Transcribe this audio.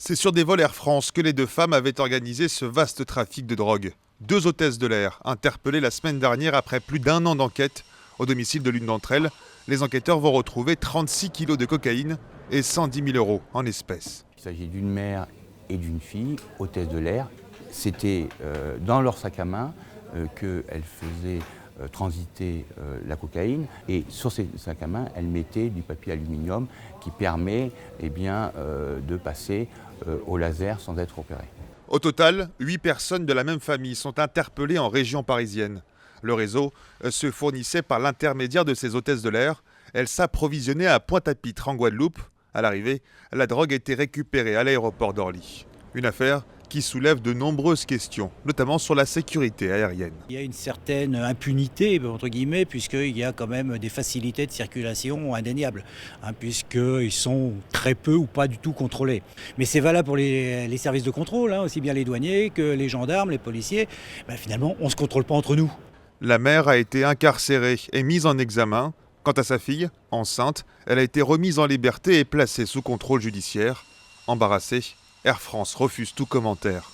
C'est sur des vols Air France que les deux femmes avaient organisé ce vaste trafic de drogue. Deux hôtesses de l'air, interpellées la semaine dernière après plus d'1 an d'enquête au domicile de l'une d'entre elles, les enquêteurs vont retrouver 36 kilos de cocaïne et 110 000 euros en espèces. Il s'agit d'une mère et d'une fille, hôtesses de l'air. C'était dans leur sac à main qu'elles faisaient transiter la cocaïne, et sur ces sacs à main, elles mettaient du papier aluminium qui permet de passer au laser sans être opéré. Au total, 8 personnes de la même famille sont interpellées en région parisienne. Le réseau se fournissait par l'intermédiaire de ces hôtesses de l'air. Elles s'approvisionnaient à Pointe-à-Pitre en Guadeloupe. À l'arrivée, la drogue était récupérée à l'aéroport d'Orly. Une affaire qui soulève de nombreuses questions, notamment sur la sécurité aérienne. Il y a une certaine impunité, entre guillemets, puisqu'il y a quand même des facilités de circulation indéniables, puisqu'ils sont très peu ou pas du tout contrôlés. Mais c'est valable pour les services de contrôle, aussi bien les douaniers que les gendarmes, les policiers. Finalement, on ne se contrôle pas entre nous. La mère a été incarcérée et mise en examen. Quant à sa fille, enceinte, elle a été remise en liberté et placée sous contrôle judiciaire. Embarrassée, Air France refuse tout commentaire.